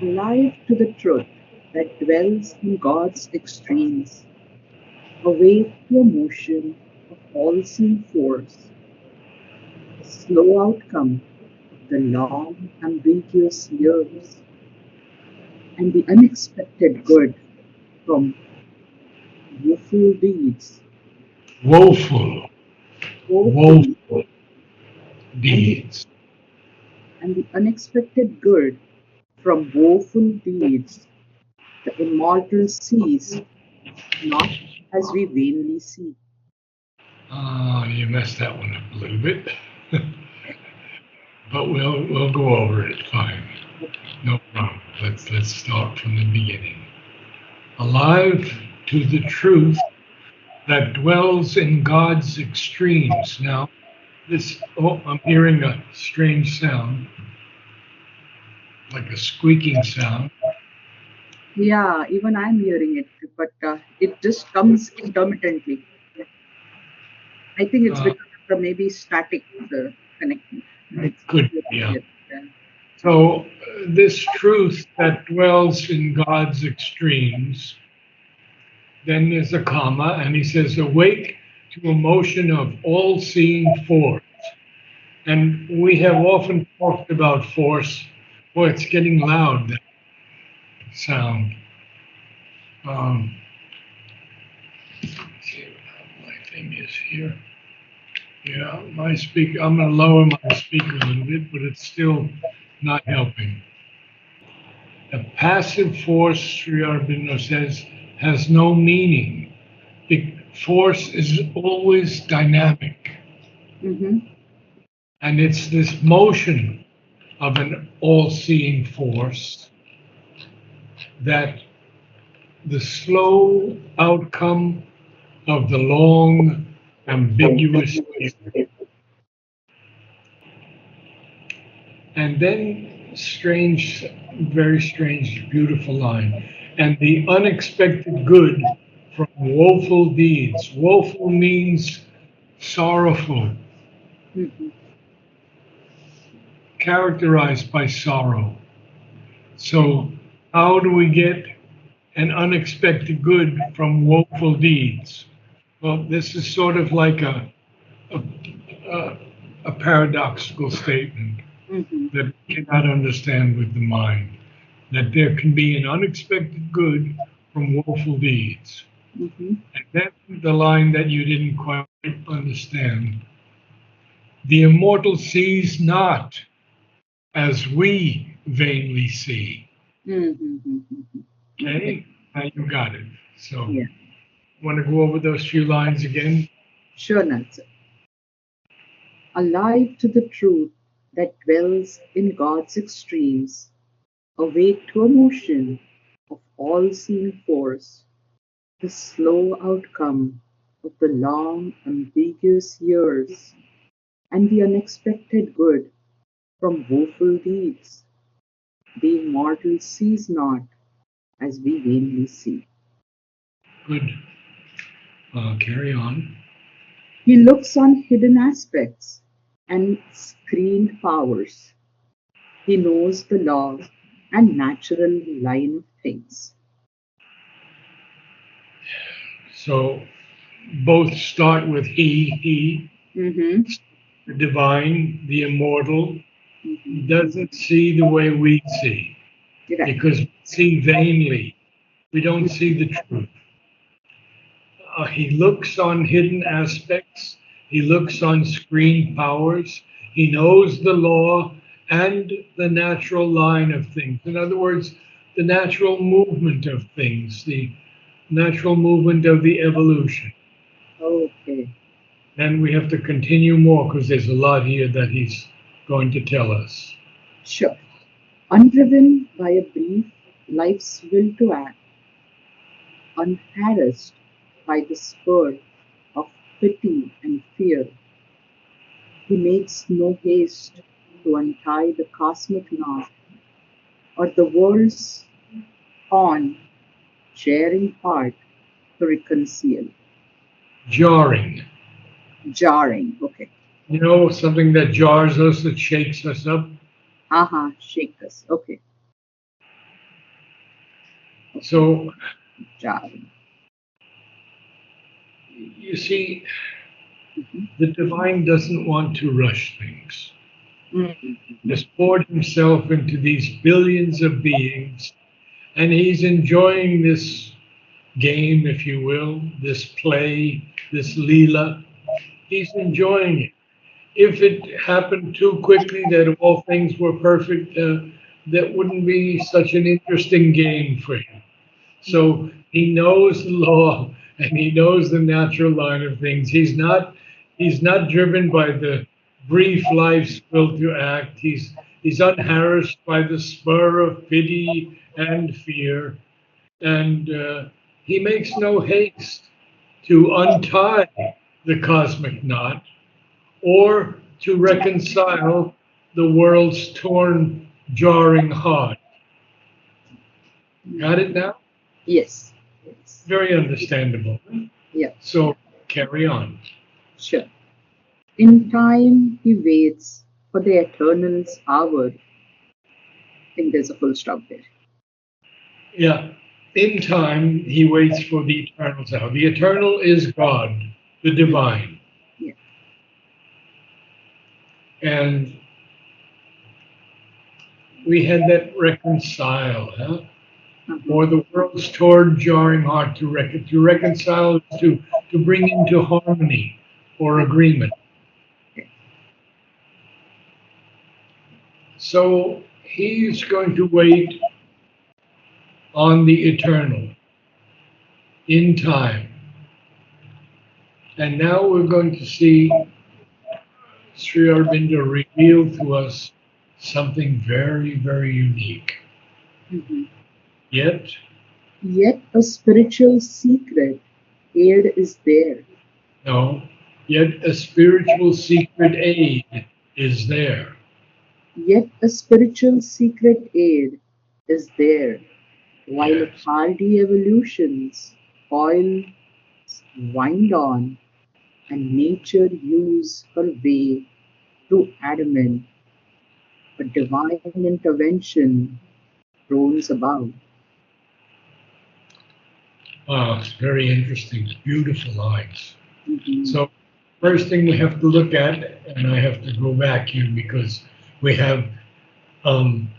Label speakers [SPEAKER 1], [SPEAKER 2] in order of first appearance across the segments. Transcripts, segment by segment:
[SPEAKER 1] alive to the truth that dwells in God's extremes, awake to a motion of all-seeing force, the slow outcome of the long, ambiguous years, and the unexpected good from woeful deeds,
[SPEAKER 2] Woeful,
[SPEAKER 1] woeful,
[SPEAKER 2] woeful
[SPEAKER 1] and the
[SPEAKER 2] deeds.
[SPEAKER 1] unexpected good from woeful deeds, the immortal sees not as we vainly see.
[SPEAKER 2] You messed that one up a little bit, but we'll go over it. Fine, no problem. Let's start from the beginning. Alive to the truth that dwells in God's extremes. Now, this, oh, I'm hearing a strange sound, like a squeaking sound.
[SPEAKER 1] Yeah, even I'm hearing it, but it just comes intermittently. I think it's
[SPEAKER 2] Uh,
[SPEAKER 1] because of the maybe static connection.
[SPEAKER 2] it
[SPEAKER 1] It's
[SPEAKER 2] could
[SPEAKER 1] here,
[SPEAKER 2] be.
[SPEAKER 1] here, yeah.
[SPEAKER 2] So, this truth that dwells in God's extremes, then there's a comma, and he says, awake to a motion of all seeing force. And we have often talked about force. Boy, it's getting loud, that sound. Um, let's see what my thing is here. Yeah, my speaker, I'm going to lower my speaker a little bit, but it's still not helping. A passive force, Sri Aurobindo says, has no meaning. Force is always dynamic,
[SPEAKER 1] Mm-hmm.
[SPEAKER 2] and it's this motion of an all seeing force that the slow outcome of the long, ambiguous year. And then, strange, very strange, beautiful line. And the unexpected good from woeful deeds. Woeful means sorrowful,
[SPEAKER 1] Mm-hmm.
[SPEAKER 2] characterized by sorrow. So, how do we get an unexpected good from woeful deeds? Well, this is sort of like a, a, a paradoxical statement
[SPEAKER 1] Mm-hmm.
[SPEAKER 2] that we cannot understand with the mind. That there can be an unexpected good from woeful deeds.
[SPEAKER 1] Mm-hmm.
[SPEAKER 2] And then the line that you didn't quite understand. The immortal sees not as we vainly see.
[SPEAKER 1] Mm-hmm. Mm-hmm. Okay.
[SPEAKER 2] Okay? Now you got it. So,
[SPEAKER 1] Yeah.
[SPEAKER 2] want to go over those few lines again?
[SPEAKER 1] Sure, Nancy. Alive to the truth that dwells in God's extremes, awake to a motion of all-seeing force, the slow outcome of the long, ambiguous years, and the unexpected good from woeful deeds, the immortal sees not as we vainly see.
[SPEAKER 2] Good. Carry on.
[SPEAKER 1] He looks on hidden aspects and screened powers. He knows the law and natural line of things.
[SPEAKER 2] So, both start with he,
[SPEAKER 1] Mm-hmm.
[SPEAKER 2] the divine, the immortal,
[SPEAKER 1] Mm-hmm.
[SPEAKER 2] doesn't see the way we see
[SPEAKER 1] Right.
[SPEAKER 2] because we see vainly. We don't see the truth. He looks on hidden aspects, he looks on screen powers, he knows the law and the natural line of things. In other words, the natural movement of things, the natural movement of the evolution.
[SPEAKER 1] Okay.
[SPEAKER 2] And we have to continue more because there's a lot here that he's going to tell us.
[SPEAKER 1] Sure. Undriven by a brief life's will to act, unharassed by the spur of pity and fear, he makes no haste to untie the cosmic knot or the world's on jarring heart to reconcile.
[SPEAKER 2] Jarring.
[SPEAKER 1] Jarring. Okay.
[SPEAKER 2] You know, something that jars us, that shakes us up.
[SPEAKER 1] Aha, shake us. Okay. Okay.
[SPEAKER 2] So
[SPEAKER 1] Jarring.
[SPEAKER 2] you see,
[SPEAKER 1] Mhm.
[SPEAKER 2] the divine doesn't want to rush things.
[SPEAKER 1] Mhm.
[SPEAKER 2] He's poured himself into these billions of beings, and he's enjoying this game, if you will, this play, this Leela. He's enjoying it. If it happened too quickly that all things were perfect, that wouldn't be such an interesting game for him. So he knows the law and he knows the natural line of things. He's not driven by the brief life's will to act. He's unharassed by the spur of pity and fear, and he makes no haste to untie the cosmic knot or to reconcile the world's torn, jarring heart. Got it now?
[SPEAKER 1] Yes. Yes.
[SPEAKER 2] Very understandable.
[SPEAKER 1] Yeah.
[SPEAKER 2] So carry on.
[SPEAKER 1] Sure. In time, he waits for the eternal's hour. I think there's a full stop there.
[SPEAKER 2] Yeah. In time, he waits for the eternal's hour. The eternal is God, the
[SPEAKER 1] Mm.
[SPEAKER 2] divine.
[SPEAKER 1] Yeah.
[SPEAKER 2] And we had that reconcile, huh?
[SPEAKER 1] Uh-huh.
[SPEAKER 2] Or the world's torn, jarring heart to reconcile is to bring into harmony or
[SPEAKER 1] Uh-huh.
[SPEAKER 2] agreement.
[SPEAKER 1] Okay.
[SPEAKER 2] So he's going to wait on the eternal in time. And now we're going to see Sri Aurobindo reveal to us something very, very unique.
[SPEAKER 1] Mhm.
[SPEAKER 2] Yet,
[SPEAKER 1] Yet a spiritual secret aid is there.
[SPEAKER 2] no, yet a spiritual secret aid is there.
[SPEAKER 1] Yet a spiritual secret aid is there. While
[SPEAKER 2] Yes.
[SPEAKER 1] hardy evolutions coil wind on, and nature use her way through adamant, a divine intervention thrones above.
[SPEAKER 2] It's very interesting, beautiful lines.
[SPEAKER 1] Mhm.
[SPEAKER 2] So, first thing we have to look at, and I have to go back here because we have um,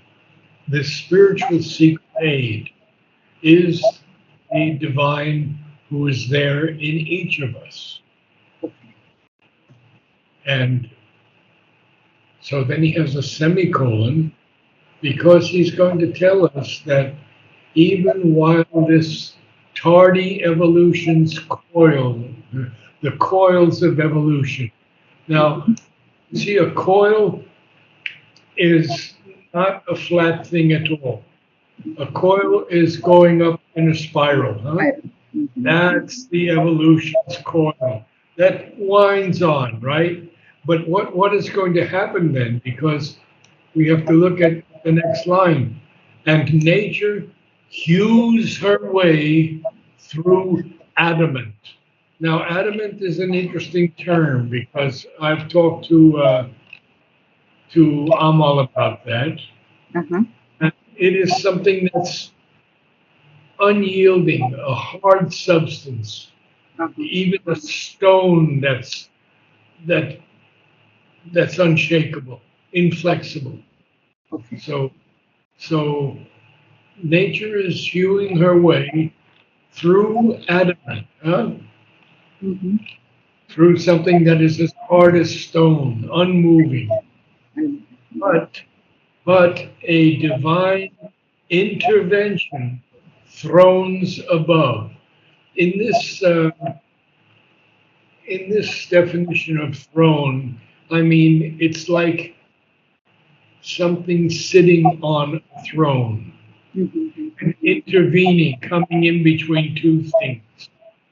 [SPEAKER 2] this spiritual secret aid is the divine who is there in each of us.
[SPEAKER 1] Okay.
[SPEAKER 2] And so then he has a semicolon because he's going to tell us that even while this tardy evolution's coil, the coils of evolution. Now,
[SPEAKER 1] Mhm.
[SPEAKER 2] see, a coil is not a flat thing at all. A coil is going up in a spiral, huh?
[SPEAKER 1] Iron. Mhm.
[SPEAKER 2] That's the evolution's coil. That winds on, right? But what is going to happen then? Because we have to look at the next line. And nature hews her way through adamant. Now, adamant is an interesting term because I've talked to Amal about that.
[SPEAKER 1] Uh-huh.
[SPEAKER 2] And it is something that's unyielding, a hard substance,
[SPEAKER 1] Uh-huh.
[SPEAKER 2] even a stone that that's unshakable, inflexible.
[SPEAKER 1] Okay.
[SPEAKER 2] So so nature is hewing her way through adamant, huh?
[SPEAKER 1] Mhm.
[SPEAKER 2] Through something that is as hard as stone, unmoving,
[SPEAKER 1] And
[SPEAKER 2] but but a divine intervention thrones above. In this in this definition of throne, I mean it's like something sitting on a throne
[SPEAKER 1] mhm.
[SPEAKER 2] and intervening, coming in between two things.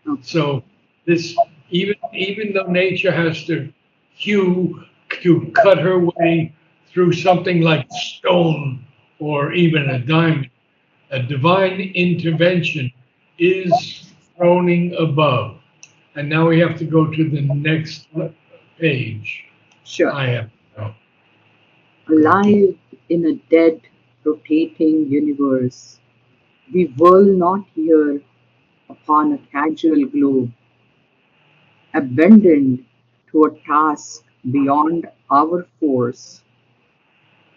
[SPEAKER 1] Okay.
[SPEAKER 2] So this, even though nature has to hew to cut her way through something like stone or even a diamond, a divine intervention is throning above. And now we have to go to the next page.
[SPEAKER 1] Sure.
[SPEAKER 2] I have no.
[SPEAKER 1] Alive in a dead, rotating universe, We whirl not here upon a casual globe, abandoned to a task beyond our force,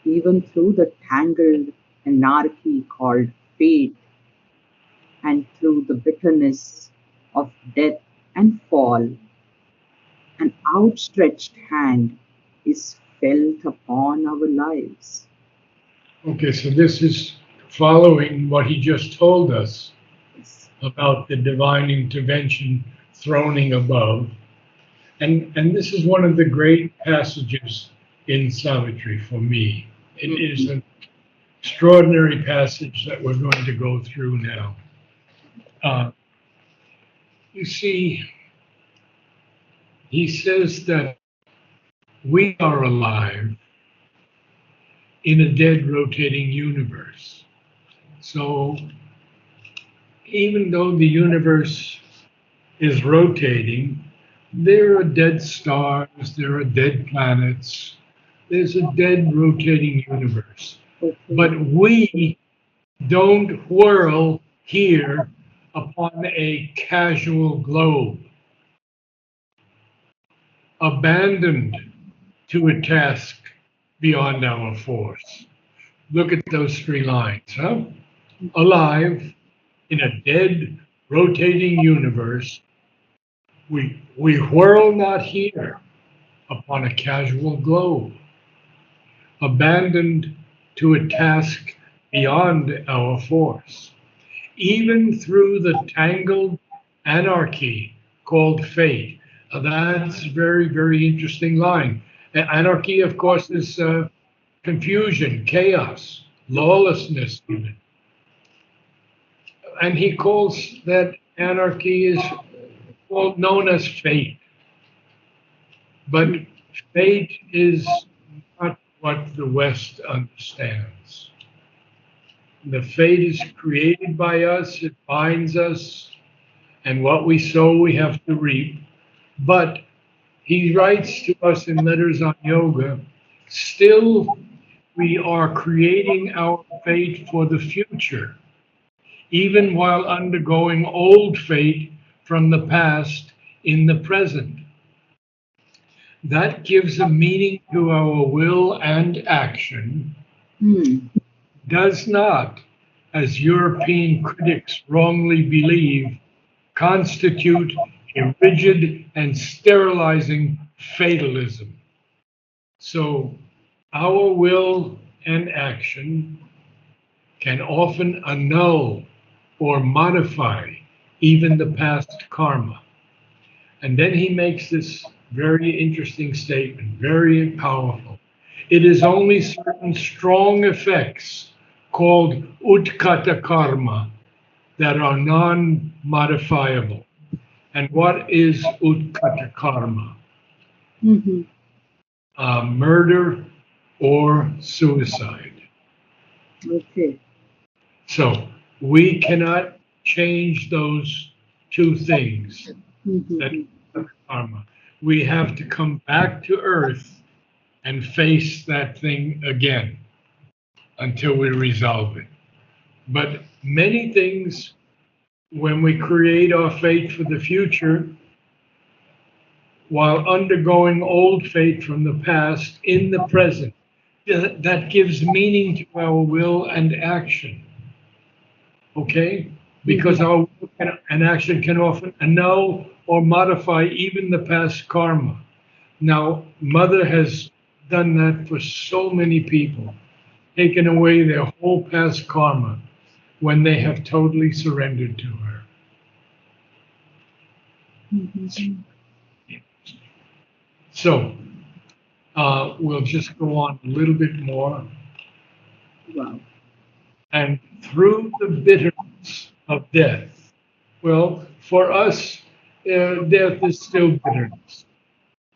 [SPEAKER 1] even through the tangled anarchy called fate, and through the bitterness of death and fall, an outstretched hand is felt upon our lives.
[SPEAKER 2] Okay, so this is following what he just told us
[SPEAKER 1] Yes.
[SPEAKER 2] about the divine intervention throning above. And this is one of the great passages in Savitri for me. It is
[SPEAKER 1] Mhm.
[SPEAKER 2] an extraordinary passage that we're going to go through now. Uh, you see, he says that we are alive in a dead rotating universe. So even though the universe is rotating, there are dead stars, there are dead planets, there's a dead rotating universe.
[SPEAKER 1] Okay.
[SPEAKER 2] But we don't whirl here upon a casual globe, abandoned to a task beyond our force. Look at those three lines, huh? Alive in a dead, rotating universe, we whirl not here upon a casual globe, abandoned to a task beyond our force, even through the tangled anarchy called fate. That's very, very interesting line. Anarchy, of course, is confusion, chaos, lawlessness, even. And he calls that anarchy is known as fate. But fate is not what the West understands. The fate is created by us, it binds us, and what we sow, we have to reap. But he writes to us in Letters on Yoga, still we are creating our fate for the future, even while undergoing old fate from the past in the present. That gives a meaning to our will and action,
[SPEAKER 1] Hmm.
[SPEAKER 2] does not, as European critics wrongly believe, constitute a rigid and sterilizing fatalism. So, our will and action can often annul or modify even the past karma. And then he makes this very interesting statement, very powerful. It is only certain strong effects called utkata karma that are non modifiable. And what is utkata karma?
[SPEAKER 1] Mhm.
[SPEAKER 2] Murder or suicide.
[SPEAKER 1] Okay.
[SPEAKER 2] So we cannot change those two things that
[SPEAKER 1] Mhm.
[SPEAKER 2] karma. We have to come back to earth and face that thing again until we resolve it. But many things, when we create our fate for the future, while undergoing old fate from the past in the present, that gives meaning to our will and action. Okay? Because
[SPEAKER 1] Mhm.
[SPEAKER 2] our will and action can often annul or modify even the past karma. Now, Mother has done that for so many people, taken away their whole past karma when they have totally surrendered to her.
[SPEAKER 1] Mhm.
[SPEAKER 2] So, we'll just go on a little bit more.
[SPEAKER 1] Wow.
[SPEAKER 2] And through the bitterness of death, well, for us, death is still bitterness.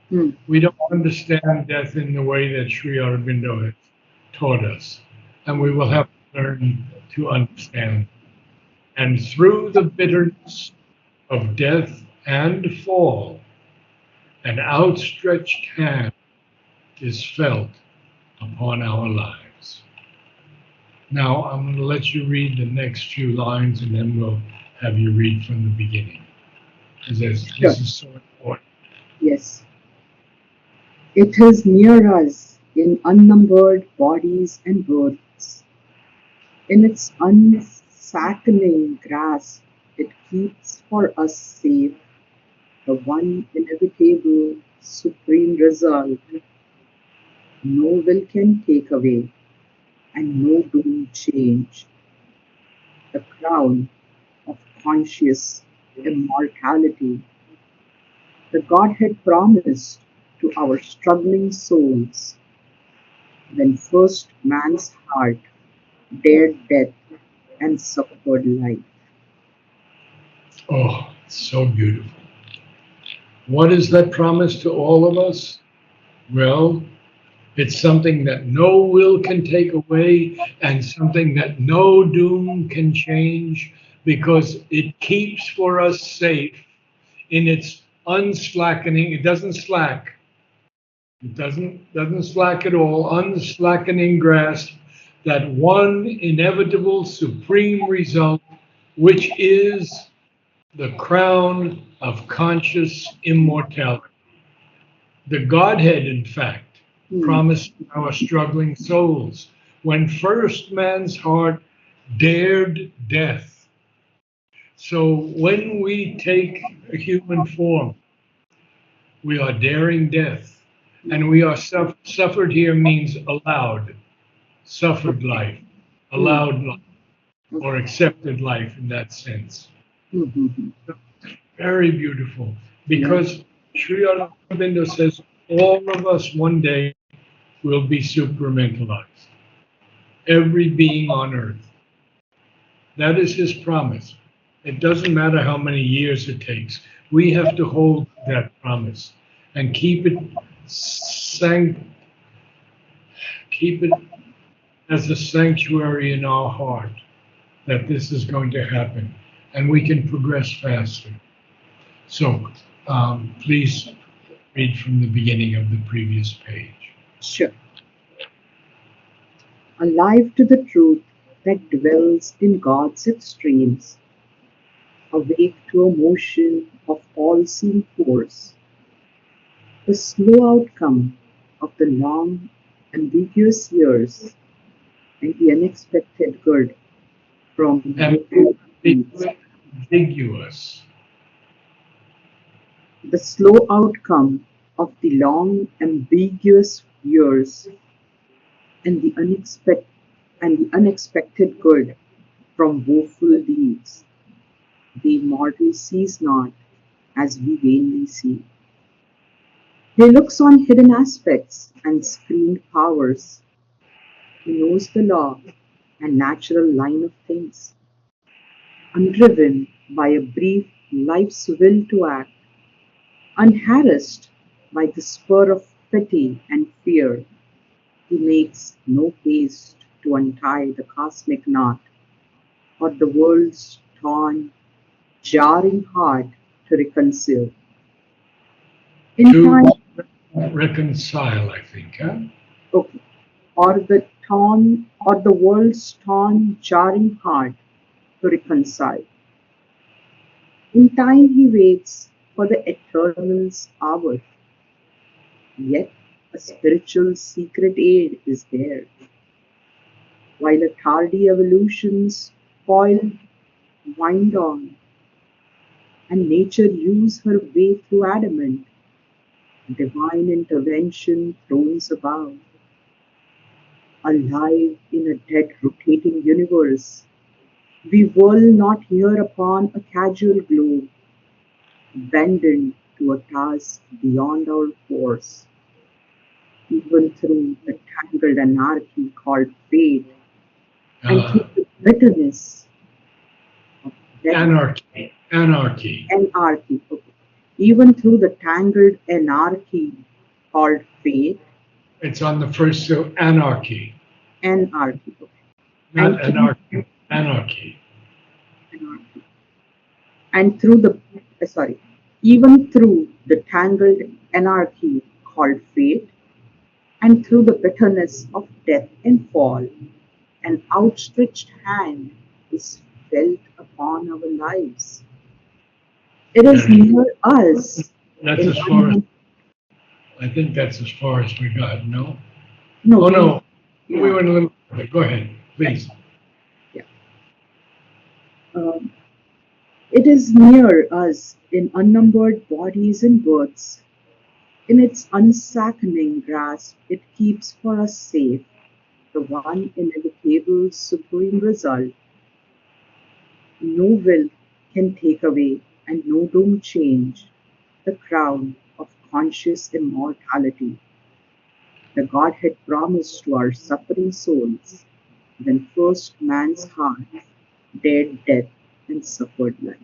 [SPEAKER 1] Hmm.
[SPEAKER 2] We don't understand death in the way that Sri Aurobindo has taught us, and we will have to learn to understand. And through the bitterness of death and fall, an outstretched hand is felt upon our lives. Now I'm going to let you read the next few lines and then we'll have you read from the beginning. Because
[SPEAKER 1] Sure.
[SPEAKER 2] this is so important.
[SPEAKER 1] Yes. It is near us in unnumbered bodies and births. In its unslackening grasp, it keeps for us safe the one inevitable supreme result no will can take away and no doom change, the crown of conscious immortality the Godhead promised to our struggling souls when first man's heart dared death and suffered life.
[SPEAKER 2] Oh, so beautiful. What is that promise to all of us? Well, it's something that no will can take away and something that no doom can change because it keeps for us safe in its unslackening. It doesn't slack. It doesn't slack at all. Unslackening grasp that one inevitable supreme result, which is the crown of conscious immortality. The Godhead, in fact,
[SPEAKER 1] Hmm.
[SPEAKER 2] promised our struggling souls when first man's heart dared death. So when we take a human form, we are daring death. And we are suffered here means allowed, suffered
[SPEAKER 1] Okay.
[SPEAKER 2] life,
[SPEAKER 1] Hmm.
[SPEAKER 2] allowed life, or
[SPEAKER 1] Okay.
[SPEAKER 2] accepted life in that sense.
[SPEAKER 1] Hmm. Hmm. Hmm.
[SPEAKER 2] Very beautiful.
[SPEAKER 1] Yeah.
[SPEAKER 2] Because Sri Aurobindo says all of us one day will be supramentalized. Every being on earth. That is his promise. It doesn't matter how many years it takes. We have to hold that promise and sanct- keep it as a sanctuary in our heart that this is going to happen and we can progress faster. So please read from the beginning of the previous page.
[SPEAKER 1] Sure. Alive to the truth that dwells in God's extremes, awake to a motion of all-seeing force, the slow outcome of the long, ambiguous years and the unexpected good from woeful deeds.
[SPEAKER 2] Ambiguous.
[SPEAKER 1] The slow outcome of the long, ambiguous years and the unexpected good from woeful deeds. The immortal sees not as we vainly see. He looks on hidden aspects and screened powers. He knows the law and natural line of things. Undriven by a brief life's will to act, unharassed by the spur of pity and fear, he makes no haste to untie the cosmic knot, or the world's torn, jarring heart to reconcile. In
[SPEAKER 2] To
[SPEAKER 1] time,
[SPEAKER 2] reconcile, I think. Huh?
[SPEAKER 1] okay, or the world's torn, jarring heart to reconcile. In time he waits for the eternal's hour, yet a spiritual secret aid is there. While a tardy evolution's coiled wind on, and nature use her way through adamant, divine intervention thrones above, alive in a dead rotating universe. We whirl not here upon a casual globe, abandoned to a task beyond our force, even through the tangled anarchy called fate, and through
[SPEAKER 2] Uh,
[SPEAKER 1] the bitterness of death
[SPEAKER 2] Anarchy. Anarchy.
[SPEAKER 1] anarchy, okay. Even through the tangled anarchy called fate,
[SPEAKER 2] It's on the first so anarchy,
[SPEAKER 1] anarchy, okay.
[SPEAKER 2] not
[SPEAKER 1] And through
[SPEAKER 2] anarchy. Anarchy.
[SPEAKER 1] anarchy, and through the sorry, even through the tangled anarchy called fate, and through the bitterness of death and fall, An outstretched hand is felt upon our lives. It is
[SPEAKER 2] And
[SPEAKER 1] near us
[SPEAKER 2] that's
[SPEAKER 1] in
[SPEAKER 2] as far as
[SPEAKER 1] unknown.
[SPEAKER 2] I think that's as far as we got. No.
[SPEAKER 1] No,
[SPEAKER 2] Oh no, we
[SPEAKER 1] yeah,
[SPEAKER 2] went a little further. Go ahead,
[SPEAKER 1] yeah,
[SPEAKER 2] please.
[SPEAKER 1] yeah. Um, it is near us in unnumbered bodies and births. In its unslackening grasp, it keeps for us safe the one inevitable supreme result. No will can take away, and no doom change the crown of conscious immortality the Godhead promised to our suffering souls when first man's heart dared death and suffered life.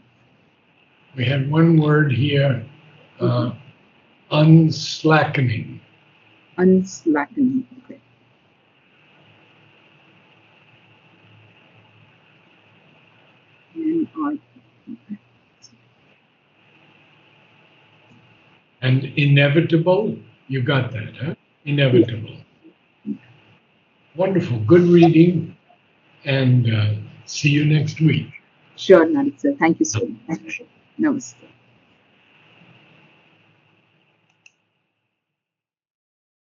[SPEAKER 2] We had one word here,
[SPEAKER 1] Mhm.
[SPEAKER 2] uh, unslackening.
[SPEAKER 1] Unslackening. Okay. And our, okay.
[SPEAKER 2] And inevitable, you got that, huh?
[SPEAKER 1] Yeah,
[SPEAKER 2] Inevitable. Wonderful. Good reading. And see you next week.
[SPEAKER 1] sure, Narad sir. Thank you so much. Namaste.